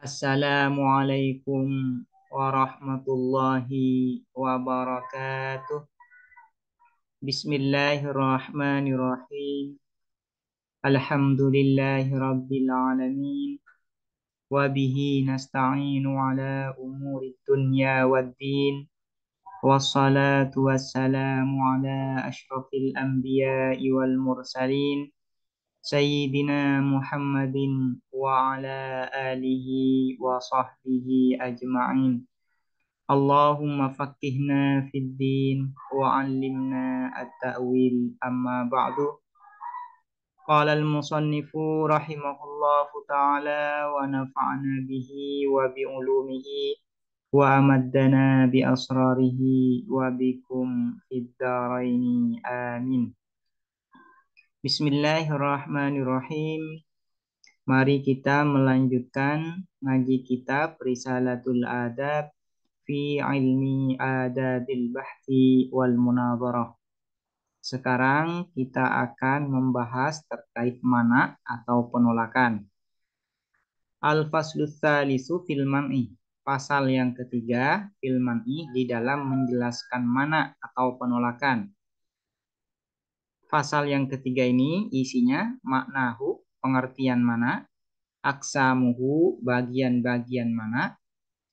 Assalamualaikum warahmatullahi wabarakatuh. Bismillahirrahmanirrahim. Alhamdulillahi rabbil alamin. Wabihi nasta'inu ala umuri dunya waddin. Wassalatu wassalamu ala ashrafil anbiya'i wal mursalin. Sayyidina Muhammadin wa ala alihi wa sahbihi ajma'in. Allahumma faqihna fid din wa 'allimna at-ta'wil amma ba'du. Qala al-musannifu rahimahullahu ta'ala wa nafa'ana bihi wa bi ulumihi wa amaddana bi asrarihi wa bikum fid dharaini amin. Bismillahirrahmanirrahim. Mari kita melanjutkan ngaji kitab Risalatul Adab fi ilmi adabil bahthi wal munadharah. Sekarang kita akan membahas terkait mana atau penolakan. Al-faslu tsalisu fil man'i. Pasal yang ketiga fil man'i di dalam menjelaskan mana atau penolakan. Pasal yang ketiga ini isinya maknahu, pengertian mana, aksamuhu, bagian-bagian mana,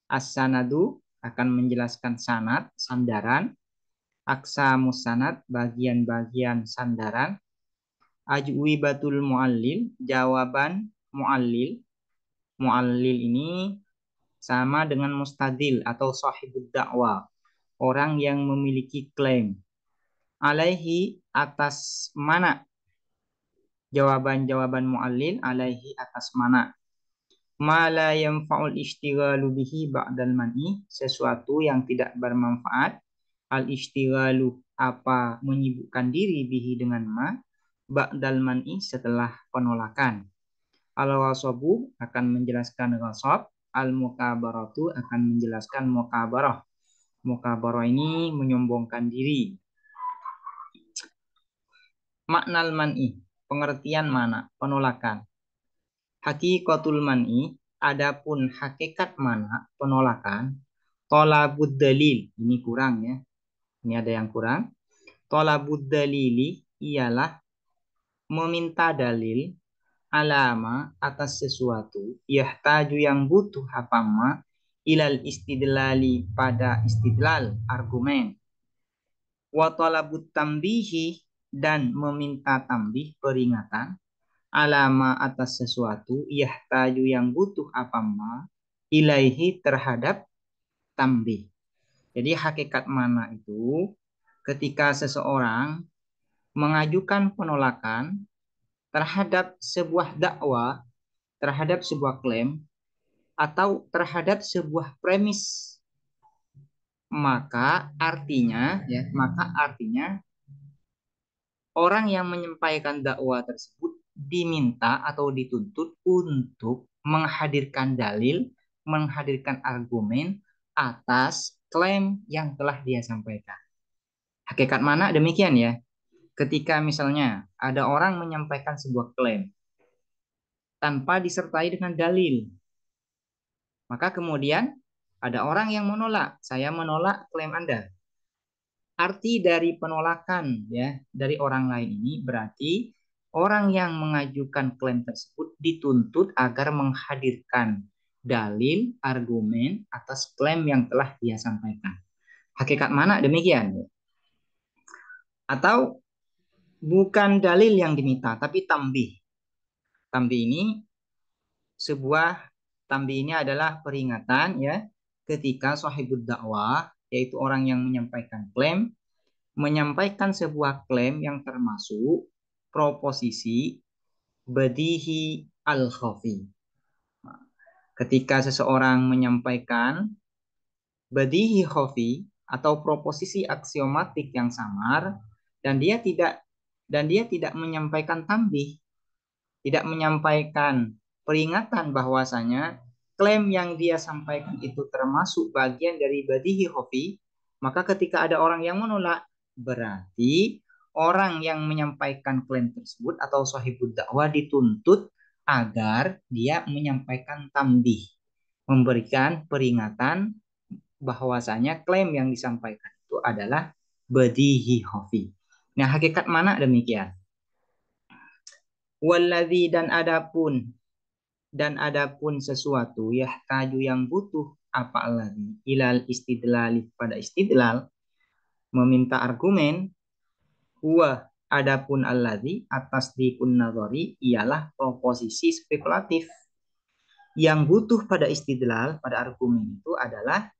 as-sanadu, akan menjelaskan sanad, sandaran, aksamus sanad, bagian-bagian sandaran, ajwibatul muallil, jawaban muallil. Muallil ini sama dengan mustadil atau sahibud dakwah, orang yang memiliki klaim. Alaihi, atas mana. Jawaban-jawaban muallil alaihi, atas mana. Ma la yanfa'ul ishtighalu bihi ba'dal man'i, sesuatu yang tidak bermanfaat. Al-ishtighalu, apa, menyibukkan diri bihi dengan ma, ba'dal man'i, setelah penolakan. Al-ghasabu, akan menjelaskan ghasab. Al-mukabaratu, akan menjelaskan mukabarah. Mukabarah ini menyombongkan diri. Maknal man'i, pengertian mana, penolakan. Hakikatul man'i, adapun hakikat mana, penolakan. Tolabud dalil, ini kurang ya. Ini ada yang kurang. Tolabud dalili ialah meminta dalil, alama, atas sesuatu, yahtaju yang butuh hafama, ilal istidlali, pada istidlal, argumen. Wa talabut tambihi, dan meminta tambih, peringatan, alama, atas sesuatu, yahtaju yang butuh apama, ilaihi, terhadap tambih. Jadi hakikat mana itu ketika seseorang mengajukan penolakan terhadap sebuah dakwah, terhadap sebuah klaim, atau terhadap sebuah premis, maka artinya orang yang menyampaikan dakwah tersebut diminta atau dituntut untuk menghadirkan dalil, menghadirkan argumen atas klaim yang telah dia sampaikan. Hakikat mana demikian ya. Ketika misalnya ada orang menyampaikan sebuah klaim tanpa disertai dengan dalil, maka kemudian ada orang yang menolak, saya menolak klaim Anda. Arti dari penolakan ya dari orang lain ini berarti orang yang mengajukan klaim tersebut dituntut agar menghadirkan dalil, argumen atas klaim yang telah dia sampaikan. Hakikat mana demikian? Atau bukan dalil yang diminta, tapi tambih. Tambih ini adalah peringatan ya ketika sahibud dakwah, yaitu orang yang menyampaikan klaim, menyampaikan sebuah klaim yang termasuk proposisi badihi al-khafi. Ketika seseorang menyampaikan badihi khafi atau proposisi aksiomatik yang samar dan dia tidak menyampaikan tambih, tidak menyampaikan peringatan bahwasanya klaim yang dia sampaikan itu termasuk bagian dari badihi khafi, maka ketika ada orang yang menolak, berarti orang yang menyampaikan klaim tersebut atau sahibud dakwah dituntut agar dia menyampaikan tambih. memberikan peringatan bahwasanya klaim yang disampaikan itu adalah badihi khafi. Nah, hakikat mana demikian. Walladzi dan adapun sesuatu yahtaju yang butuh apa alladzi ilal istidlal pada istidlal meminta argumen huwa adapun alladzi atas dikun nazari ialah proposisi spekulatif yang butuh pada istidlal pada argumen itu adalah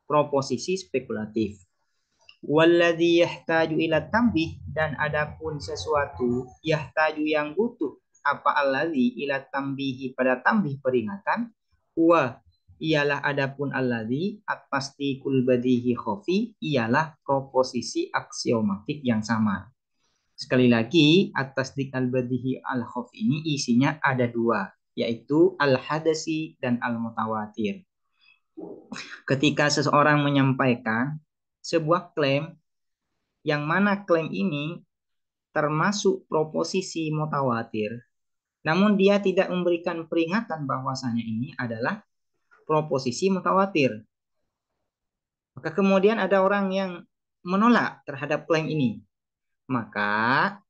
proposisi spekulatif. Walladzi yahtaju ila tambih dan adapun sesuatu yahtaju yang butuh apa alladzi ila tambihi pada tambih peringatan wa ialah adapun alladzi at-tasdiqul badihi khafi ialah proposisi aksiomatik yang sama. Sekali lagi, at-tasdiq al-badihi al-khafi ini isinya ada dua, yaitu al-hadasi dan al-mutawatir. Ketika seseorang menyampaikan sebuah klaim yang mana klaim ini termasuk proposisi mutawatir, namun dia tidak memberikan peringatan bahwasanya ini adalah proposisi mutawatir. Maka kemudian ada orang yang menolak terhadap klaim ini. Maka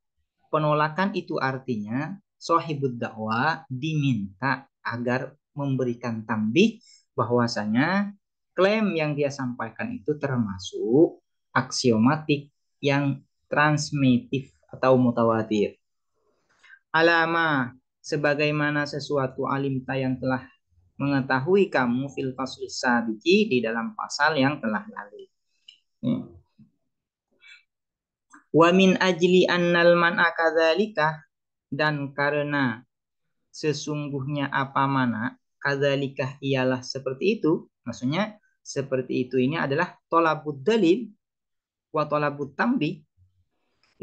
penolakan itu artinya sahibud dakwah diminta agar memberikan tambih bahwasanya klaim yang dia sampaikan itu termasuk aksiomatik yang transmitif atau mutawatir. Alama sebagaimana sesuatu alimta yang telah mengetahui kamu fil faslis sabiki di dalam pasal yang telah lalu. Wa min ajli annal man'a kadzalika dan karena sesungguhnya apa mana kadzalika ialah seperti itu, maksudnya seperti itu ini adalah tolabud dalil wa tolabut tambi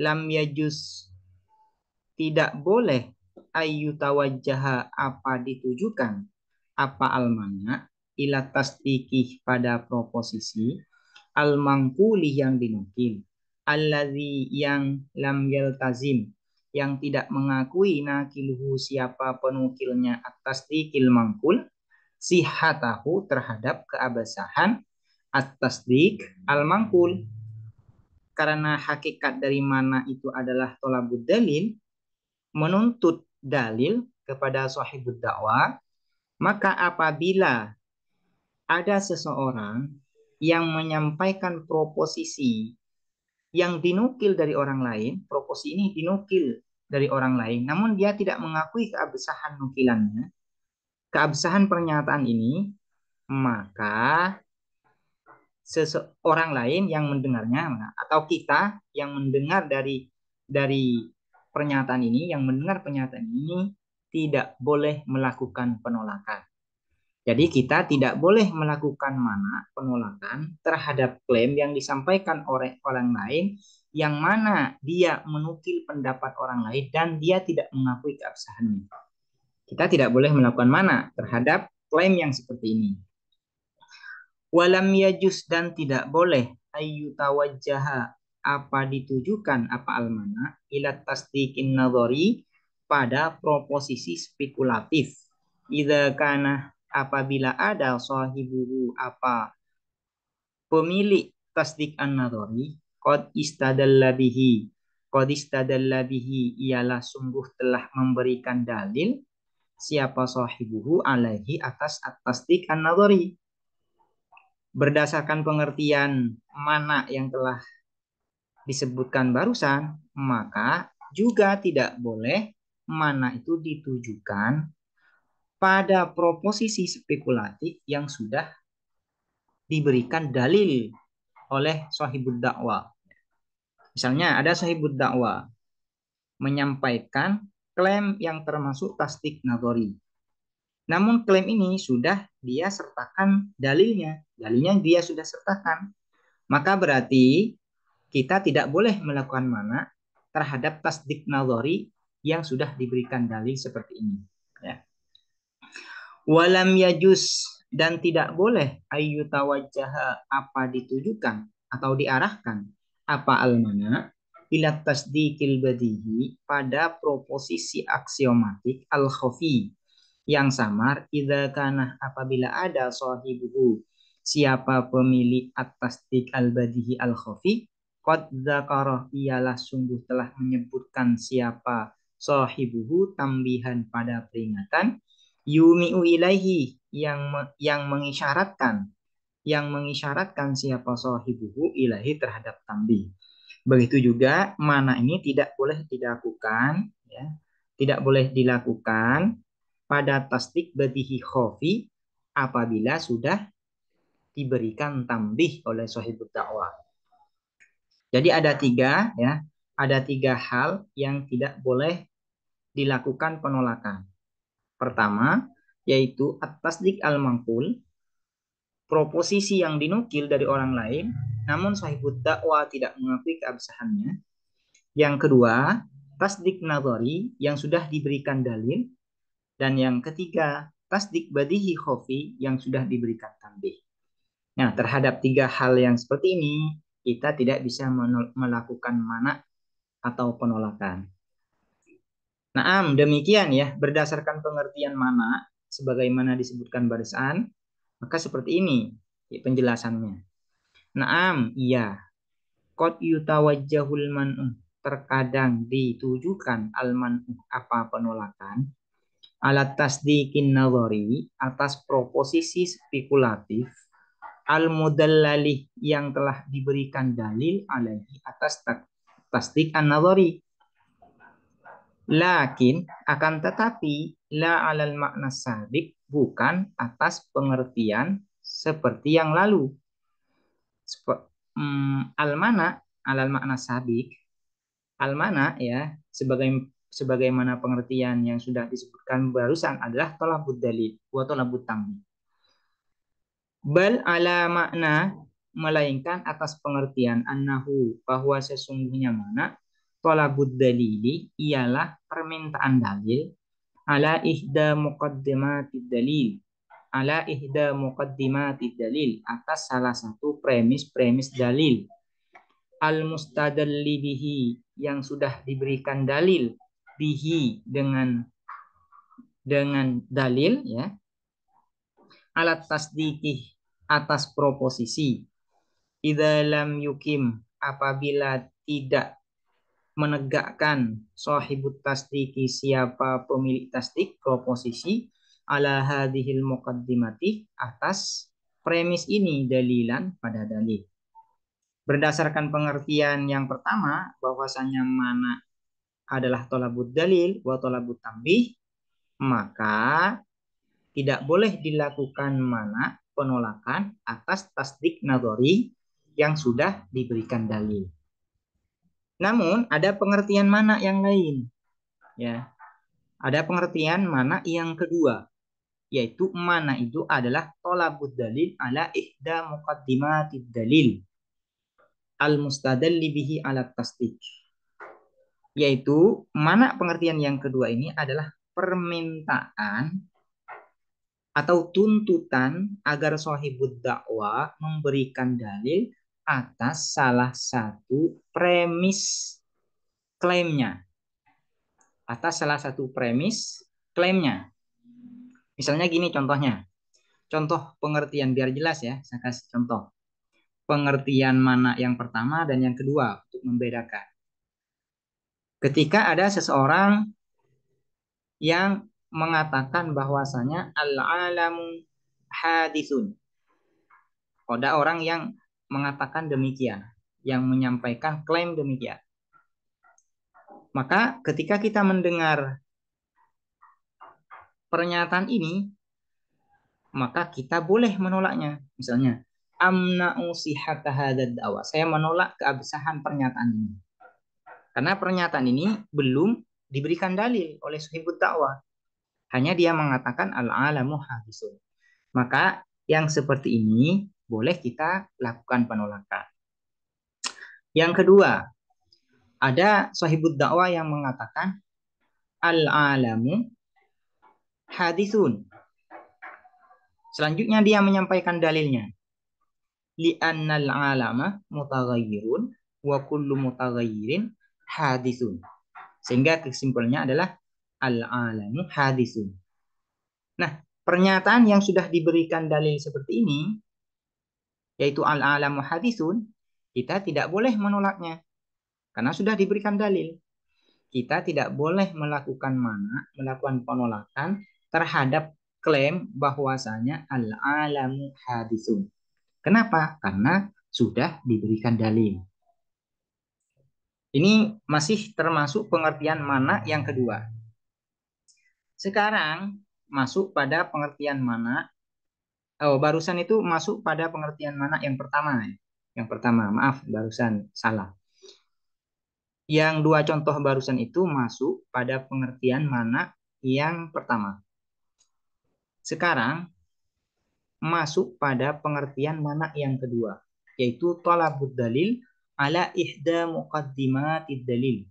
lam yajuz tidak boleh ayyutawajjaha apa ditujukan apa almana ila tasdikih pada proposisi al mangkuli yang dinukil allazi yang lam yaltazim yang tidak mengakui nakiluhu siapa penukilnya atas dikil mangkul sihatahu terhadap keabsahan atas dik al mangkul karena hakikat dari mana itu adalah tolabud dalil menuntut dalil kepada sahibud dakwah maka apabila ada seseorang yang menyampaikan proposisi yang dinukil dari orang lain, proposisi ini dinukil dari orang lain, namun dia tidak mengakui keabsahan nukilannya, keabsahan pernyataan ini, maka seseorang lain yang mendengarnya atau kita yang mendengar dari pernyataan ini, yang mendengar pernyataan ini tidak boleh melakukan penolakan. Jadi kita tidak boleh melakukan mana penolakan terhadap klaim yang disampaikan oleh orang lain yang mana dia menukil pendapat orang lain dan dia tidak mengakui keabsahannya. Kita tidak boleh melakukan mana terhadap klaim yang seperti ini. Walam yajus dan tidak boleh ayyutawajjaha apa ditujukan apa almana ila tasdiqin nadhari pada proposisi spekulatif. Idza kana apabila ada sahibuhu apa pemilik tasdik an-nadhari qad istadalla bihi ialah sungguh telah memberikan dalil siapa sahibuhu alaihi atas tasdik an-nadhari berdasarkan pengertian mana yang telah disebutkan barusan maka juga tidak boleh mana itu ditujukan pada proposisi spekulatif yang sudah diberikan dalil oleh sahibud dakwah. Misalnya ada sahibud dakwah menyampaikan klaim yang termasuk tasdik nadhari. Namun klaim ini sudah dia sertakan dalilnya. Dalilnya dia sudah sertakan. Maka berarti kita tidak boleh melakukan mana terhadap tasdik nadhari yang sudah diberikan dalil seperti ini. Ya. Walam yajus dan tidak boleh ayyutawajjaha apa ditujukan atau diarahkan apa almana ila tasdikil badihi pada proposisi aksiomatik al khafi yang samar idza kana apabila ada sahibuhu siapa pemilik at-tasdiq al-badihi al-khafi qad dzakara ialah sungguh telah menyebutkan siapa sahibuhu tambihan pada peringatan yumi'u ilaihi yang mengisyaratkan siapa sahibuhu ilahi terhadap tambih. Begitu juga mana ini tidak boleh dilakukan ya. Tidak boleh dilakukan pada tasdik badihi khofi apabila sudah diberikan tambih oleh sahibut dakwah. Jadi ada tiga ya, ada tiga hal yang tidak boleh dilakukan penolakan. Pertama, yaitu at-tasdik al-mangkul, proposisi yang dinukil dari orang lain, namun sahibut dakwah tidak mengakui keabsahannya. Yang kedua, tasdik nadhari yang sudah diberikan dalil. Dan yang ketiga, tasdik badihi khofi yang sudah diberikan tambih. Nah, terhadap tiga hal yang seperti ini, kita tidak bisa melakukan mana atau penolakan. Nah, demikian ya, berdasarkan pengertian mana, sebagaimana disebutkan barisan, maka seperti ini penjelasannya. Naam, iya. Qad yutawajjahul man'u. Terkadang ditujukan al-man'u apa penolakan. Alat tasdiqin nazari atas proposisi spekulatif. Al-mudallali yang telah diberikan dalil alaihi atas tasdik an-nazari. Lakin akan tetapi la alal makna sabik bukan atas pengertian seperti yang lalu. Al-mana alal makna sabik, al-mana ya sebagaimana pengertian yang sudah disebutkan barusan adalah tolabud dalil wa tolabud tammi. Bal ala makna melainkan atas pengertian annahu bahwa sesungguhnya mana tolabud dalili ialah permintaan dalil ala ihda muqaddimatid dalil atas salah satu premis-premis dalil al-mustadalli bihi yang sudah diberikan dalil bihi dengan dalil ya alat tasdikih atas proposisi idza lam yukim apabila tidak menegakkan sahibut tasdiki siapa pemilik tasdik proposisi ala hadhil muqaddimati atas premis ini dalilan pada dalil. Berdasarkan pengertian yang pertama bahwasanya mana adalah tolabut dalil wa tolabut tambih, maka tidak boleh dilakukan mana penolakan atas tasdik nadhari yang sudah diberikan dalil. Namun ada pengertian mana yang lain, ya. Ada pengertian mana yang kedua, yaitu mana itu adalah tolabut dalil ala ihda muqaddimatid dalil al mustadalli bihi ala tasdik. Yaitu mana pengertian yang kedua ini adalah permintaan atau tuntutan agar sahibud dakwah memberikan dalil atas salah satu premis klaimnya. Atas salah satu premis klaimnya. Misalnya gini contohnya. Contoh pengertian biar jelas ya, saya kasih contoh. Pengertian mana yang pertama dan yang kedua untuk membedakan. Ketika ada seseorang yang mengatakan bahwasanya al-alamu hadisun. Ada orang yang mengatakan demikian, yang menyampaikan klaim demikian. Maka ketika kita mendengar pernyataan ini, maka kita boleh menolaknya. Misalnya, amna'u sihhata hadzal da'wa. Saya menolak keabsahan pernyataan ini. Karena pernyataan ini belum diberikan dalil oleh sahibut dakwah. Hanya dia mengatakan al-alamu hadisun. Maka yang seperti ini boleh kita lakukan penolakan. Yang kedua, ada sahibut dakwah yang mengatakan al-alamu hadisun. Selanjutnya dia menyampaikan dalilnya. Li'annal alama mutaghayyirun wa kullu mutaghayyirin hadisun. Sehingga kesimpulannya adalah al-alamu hadisun. Nah, pernyataan yang sudah diberikan dalil seperti ini, yaitu al-alamu hadisun, kita tidak boleh menolaknya karena sudah diberikan dalil. Kita tidak boleh melakukan penolakan terhadap klaim bahwasanya al-alamu hadisun. Kenapa? Karena sudah diberikan dalil. Ini masih termasuk pengertian mana yang kedua. Sekarang masuk pada pengertian mana. Oh, barusan itu masuk pada pengertian mana yang pertama. Yang pertama, maaf, barusan salah. Yang dua contoh barusan itu masuk pada pengertian mana yang pertama. Sekarang masuk pada pengertian mana yang kedua, yaitu talabud dalil ala ihda muqaddimatid dalil,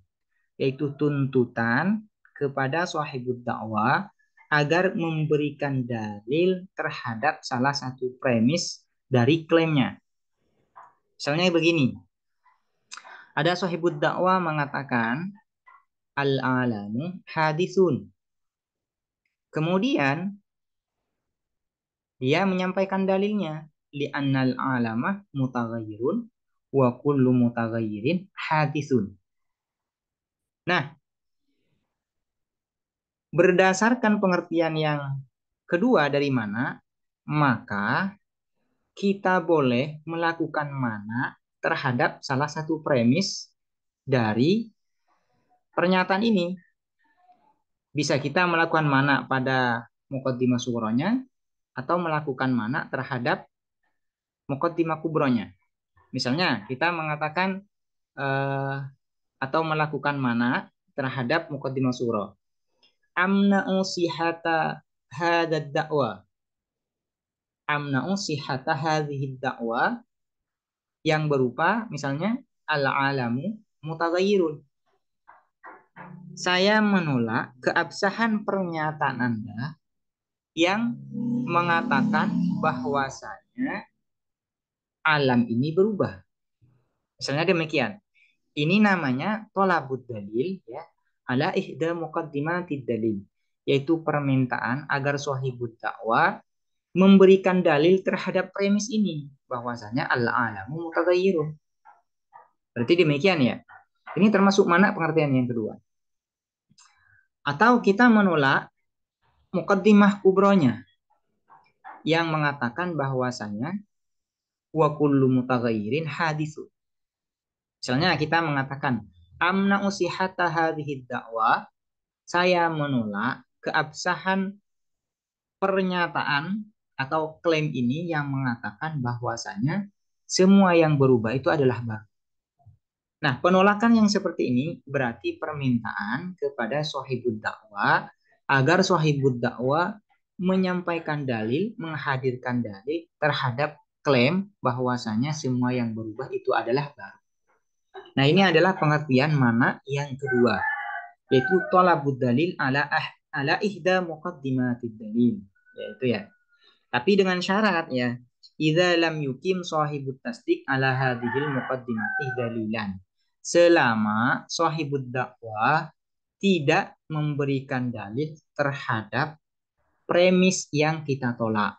yaitu tuntutan kepada sahibud dakwah agar memberikan dalil terhadap salah satu premis dari klaimnya. Misalnya begini, ada sahibud dakwah mengatakan al-alamu hadisun. Kemudian dia menyampaikan dalilnya li'annal alama mutaghayyirun wa kullu mutaghayyirin hadisun. Nah, berdasarkan pengertian yang kedua dari mana, maka kita boleh melakukan mana terhadap salah satu premis dari pernyataan ini. Bisa kita melakukan mana pada muqaddimah sughronya atau melakukan mana terhadap muqaddimah kubronya. Misalnya kita mengatakan atau melakukan mana terhadap muqaddimah sughra. Amna'u sihata hadad da'wa. Amna'u sihata hadhihi da'wa yang berupa misalnya al-alamu mutaghayyirun. Saya menolak keabsahan pernyataan Anda yang mengatakan bahwasanya alam ini berubah. Misalnya demikian. Ini namanya tolabud dalil ya, ala ihda muqaddimatid dalil, yaitu permintaan agar sahibud dakwah memberikan dalil terhadap premis ini bahwasanya al-alamu mutaghayyirun. Berarti demikian ya. Ini termasuk mana pengertian yang kedua. Atau kita menolak muqaddimah kubronya yang mengatakan bahwasanya wa kullu mutaghayyirin hadisun. Misalnya kita mengatakan amna usihata hadhihi da'wa, saya menolak keabsahan pernyataan atau klaim ini yang mengatakan bahwasanya semua yang berubah itu adalah baru. Nah, penolakan yang seperti ini berarti permintaan kepada sahibud dakwah agar sahibud dakwah menyampaikan dalil, menghadirkan dalil terhadap klaim bahwasanya semua yang berubah itu adalah baru. Nah, ini adalah pengertian mana yang kedua, yaitu thalabud dalil ala ihda muqaddimatid dalil, yaitu ya. Tapi dengan syarat ya, idza lam yukim sahibut tasdiq ala hadhil muqaddimati dalilan. Selama sahibud dakwah tidak memberikan dalil terhadap premis yang kita tolak.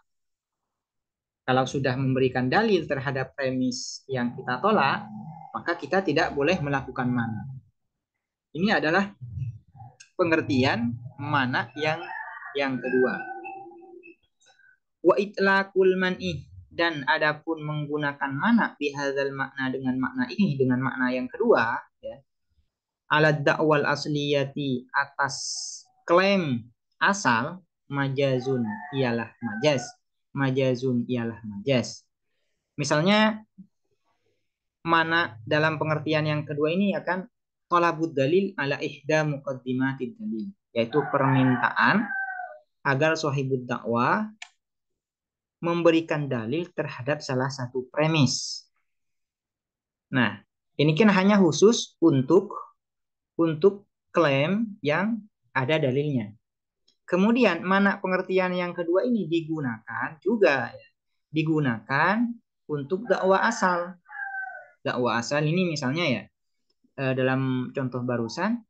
Kalau sudah memberikan dalil terhadap premis yang kita tolak, maka kita tidak boleh melakukan mana. Ini adalah pengertian mana yang kedua. Wa itlaqul man'i, dan adapun menggunakan mana bihadzal makna dengan makna ini, dengan makna yang kedua ya, ala da'wal asliyati, atas klaim asal, majazun ialah majaz, majazun ialah majaz. Misalnya mana dalam pengertian yang kedua ini akan talabud dalil ala ihda muqaddimatid dalil, yaitu permintaan agar sahibud dakwah memberikan dalil terhadap salah satu premis. Nah, ini kan hanya khusus untuk klaim yang ada dalilnya. Kemudian mana pengertian yang kedua ini digunakan juga ya, digunakan untuk dakwah asal. Dakwah asal ini misalnya ya dalam contoh barusan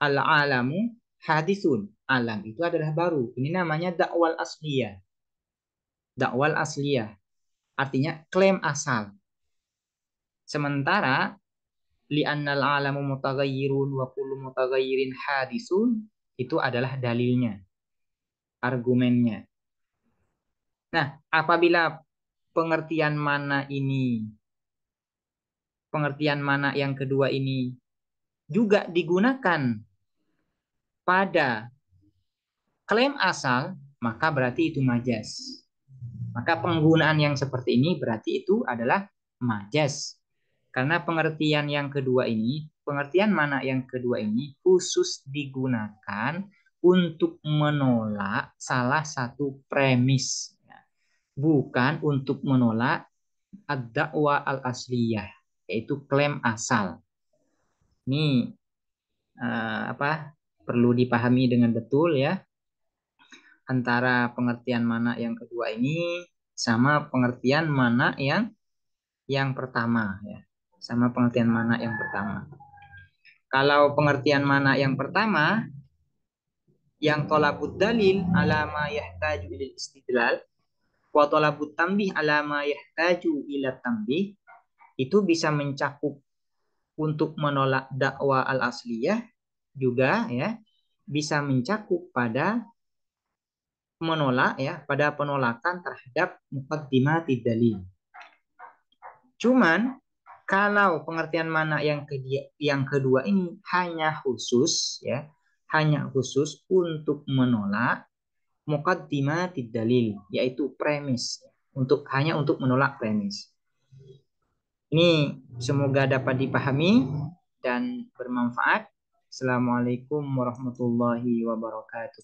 al-alamu Hadisun, alam itu adalah baru. Ini namanya dakwal asliyah. Dakwal asliyah artinya klaim asal. Sementara li'annal alamu mutaghayyirun wa kullu mutaghayyirin hadisun itu adalah dalilnya, argumennya. Nah, apabila pengertian mana ini, pengertian mana yang kedua ini juga digunakan pada klaim asal, maka berarti itu majas. Maka penggunaan yang seperti ini berarti itu adalah majas. Karena pengertian yang kedua ini, pengertian mana yang kedua ini khusus digunakan untuk menolak salah satu premis. Bukan untuk menolak ad-da'wa al-asliyah, yaitu klaim asal. Ini perlu dipahami dengan betul ya, antara pengertian mana yang kedua ini sama pengertian mana yang pertama ya. Sama pengertian mana yang pertama. Kalau pengertian mana yang pertama, yang tolabud dalil ala ma yahtaju ilal istidlal wa tolabud tambih ala ma yahtaju ila tambih, itu bisa mencakup untuk menolak dakwah al-asliyah, juga ya bisa mencakup pada menolak ya, pada penolakan terhadap muqaddimati dalil. Cuman kalau pengertian mana yang kedua ini hanya khusus ya, hanya khusus untuk menolak muqaddimati dalil, yaitu premis, hanya untuk menolak premis. Ini semoga dapat dipahami dan bermanfaat. Assalamualaikum warahmatullahi wabarakatuh.